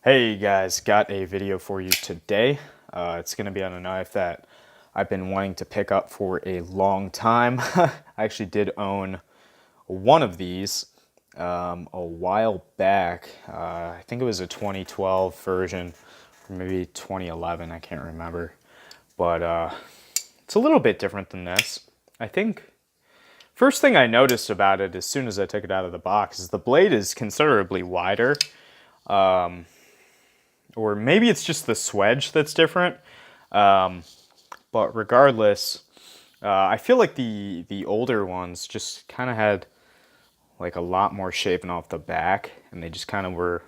Hey guys, got a video for you today. It's going to be on a knife that I've been wanting to pick up for a long time. I actually did own one of these a while back. I think it was a 2012 version, or maybe 2011, I can't remember. But it's a little bit different than this. I think first thing I noticed about it as soon as I took it out of the box is the blade is considerably wider. Or maybe it's just the swedge that's different. But regardless, I feel like the older ones just kind of had like a lot more shaving off the back, and they just kind of were.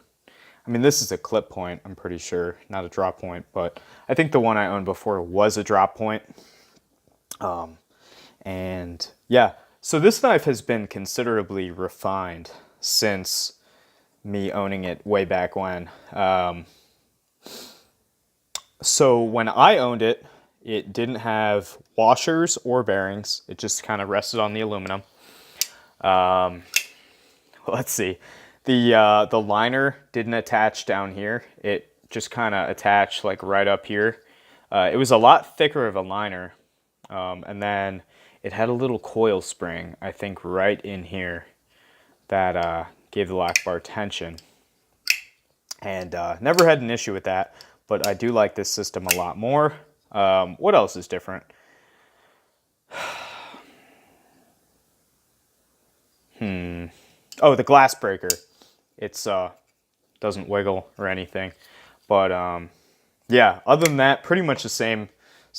I mean, this is a clip point, I'm pretty sure, not a drop point, but I think the one I owned before was a drop point. And yeah, so this knife has been considerably refined since me owning it way back when. So when I owned it, it didn't have washers or bearings. It just kind of rested on the aluminum. Let's see. The liner didn't attach down here. It just kind of attached like right up here. It was a lot thicker of a liner. And then it had a little coil spring, I think, right in here that gave the lock bar tension. And never had an issue with that. But I do like this system a lot more. What else is different? Oh, the glass breaker. It's doesn't wiggle or anything. But yeah, other than that, pretty much the same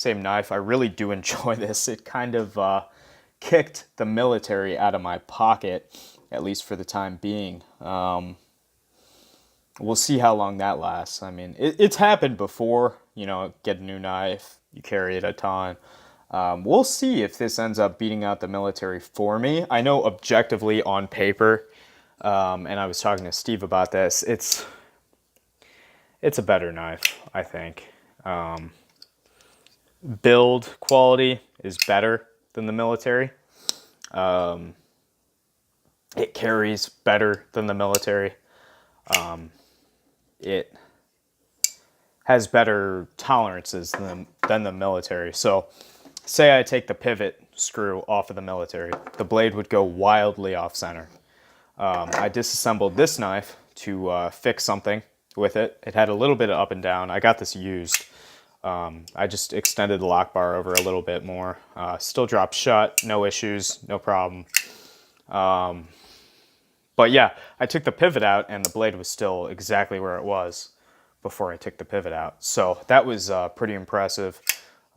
knife. I really do enjoy this. It kind of kicked the military out of my pocket, at least for the time being. We'll see how long that lasts. I mean, it's happened before, you know, get a new knife, you carry it a ton. We'll see if this ends up beating out the military for me. I know objectively on paper, and I was talking to Steve about this, it's a better knife, I think. Build quality is better than the military. It carries better than the military. It has better tolerances than the military. So say I take the pivot screw off of the military, the blade would go wildly off center. I disassembled this knife to fix something with it. It had a little bit of up and down. I got this used. I just extended the lock bar over a little bit more. Still dropped shut, no issues, no problem. But yeah, I took the pivot out and the blade was still exactly where it was before I took the pivot out. So that was pretty impressive.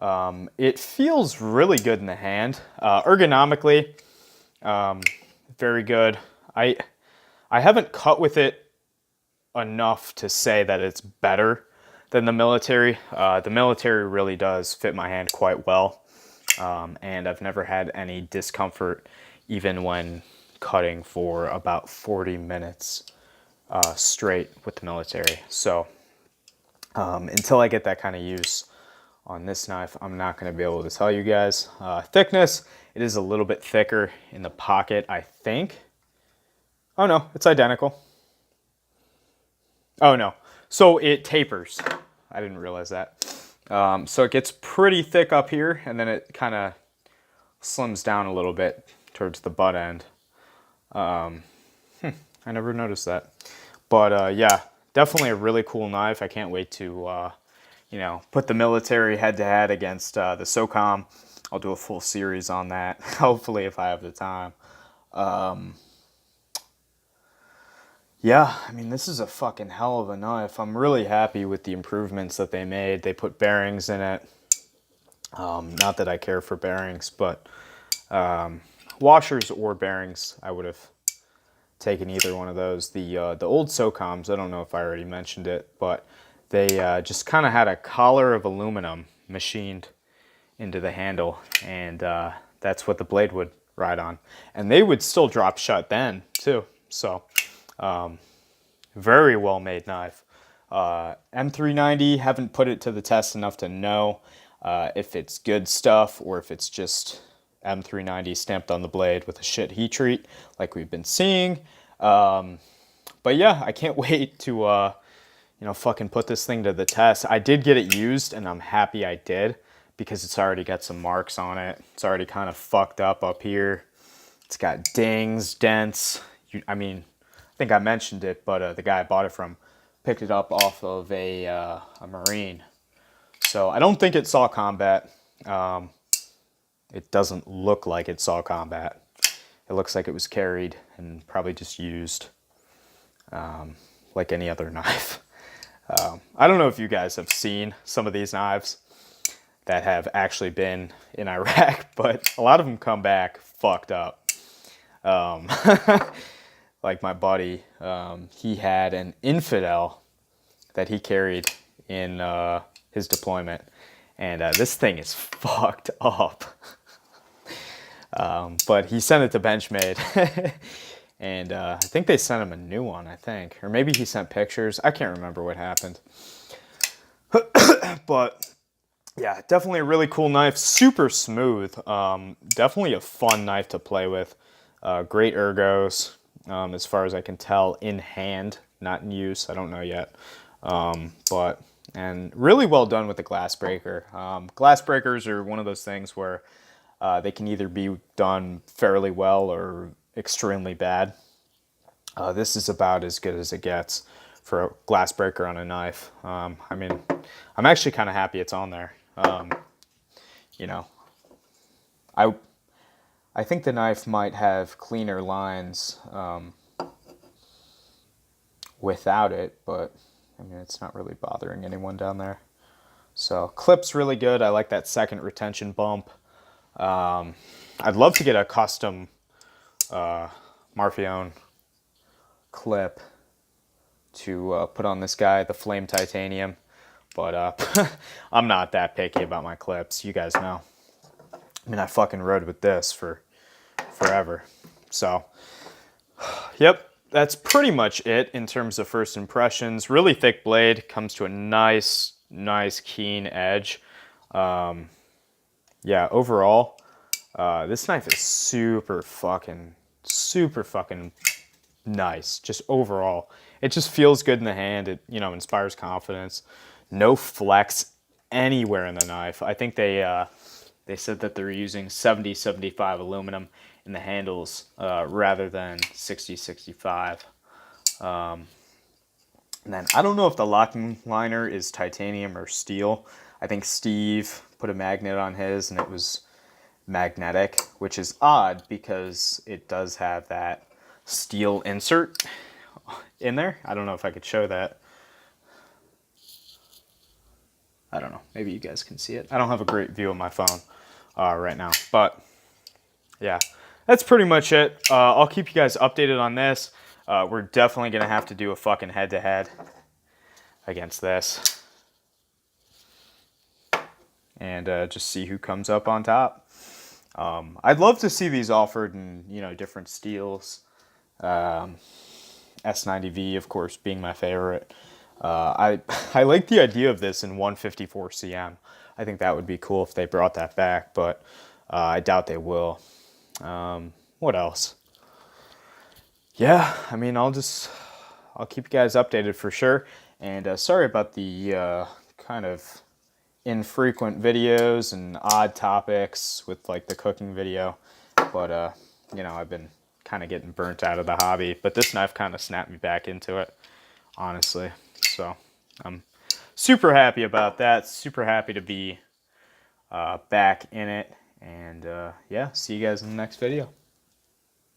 It feels really good in the hand. Ergonomically, very good. I haven't cut with it enough to say that it's better than the military. The military really does fit my hand quite well. And I've never had any discomfort even when cutting for about 40 minutes straight with the military. So until I get that kind of use on this knife, I'm not going to be able to tell you guys. Thickness, it is a little bit thicker in the pocket, I think. Oh no, it's identical. Oh no, so it tapers. I didn't realize that. So it gets pretty thick up here, and then it kind of slims down a little bit towards the butt end. I never noticed that. But yeah, definitely a really cool knife. I can't wait to, you know, put the military head-to-head against the SOCOM. I'll do a full series on that, hopefully, if I have the time. Yeah, I mean, this is a fucking hell of a knife. I'm really happy with the improvements that they made. They put bearings in it. Not that I care for bearings, but washers or bearings, I would have taken either one of those. The old SOCOMs, I don't know if I already mentioned it, but they just kind of had a collar of aluminum machined into the handle, and that's what the blade would ride on. And they would still drop shut then, too. So, very well made knife. M390, haven't put it to the test enough to know if it's good stuff or if it's just M390 stamped on the blade with a shit heat treat like we've been seeing. But yeah, I can't wait to you know, fucking put this thing to the test. I did get it used, and I'm happy I did, because it's already got some marks on it. It's already kind of fucked up here. It's got dings, dents. I mean, I think I mentioned it, but the guy I bought it from picked it up off of a Marine. So I don't think it saw combat. It doesn't look like it saw combat. It looks like it was carried and probably just used like any other knife. I don't know if you guys have seen some of these knives that have actually been in Iraq, but a lot of them come back fucked up. Like my buddy, he had an infidel that he carried in his deployment, and this thing is fucked up. But he sent it to Benchmade, and I think they sent him a new one, I think. Or maybe he sent pictures. I can't remember what happened. But yeah, definitely a really cool knife. Super smooth. Definitely a fun knife to play with. Great ergos, as far as I can tell, in hand, not in use. I don't know yet. And really well done with the glass breaker. Glass breakers are one of those things where they can either be done fairly well or extremely bad. This is about as good as it gets for a glass breaker on a knife. I mean, I'm actually kind of happy it's on there. You know, I think the knife might have cleaner lines without it, but I mean, it's not really bothering anyone down there. So clip's really good. I like that second retention bump. I'd love to get a custom Marfione clip to put on this guy, the Flame Titanium, but I'm not that picky about my clips. You guys know. I mean, I fucking rode with this for forever. So, yep, that's pretty much it in terms of first impressions. Really thick blade, comes to a nice keen edge. Yeah, overall, this knife is super fucking nice. Just overall, it just feels good in the hand. It, you know, inspires confidence. No flex anywhere in the knife. I think they said that they're using 70-75 aluminum in the handles rather than 60-65. And then I don't know if the locking liner is titanium or steel. I think Steve put a magnet on his and it was magnetic, which is odd because it does have that steel insert in there. I don't know if I could show that. I don't know. Maybe you guys can see it. I don't have a great view on my phone right now. But yeah, that's pretty much it. I'll keep you guys updated on this. We're definitely going to have to do a fucking head-to-head against this. And just see who comes up on top. I'd love to see these offered in, you know, different steels. S90V, of course, being my favorite. I like the idea of this in 154 cm. I think that would be cool if they brought that back, but I doubt they will. What else? Yeah, I mean, I'll keep you guys updated for sure. And sorry about the kind of infrequent videos and odd topics with like the cooking video, but you know, I've been kind of getting burnt out of the hobby, but this knife kind of snapped me back into it, honestly. So I'm super happy about that. Super happy to be back in it. And yeah, see you guys in the next video.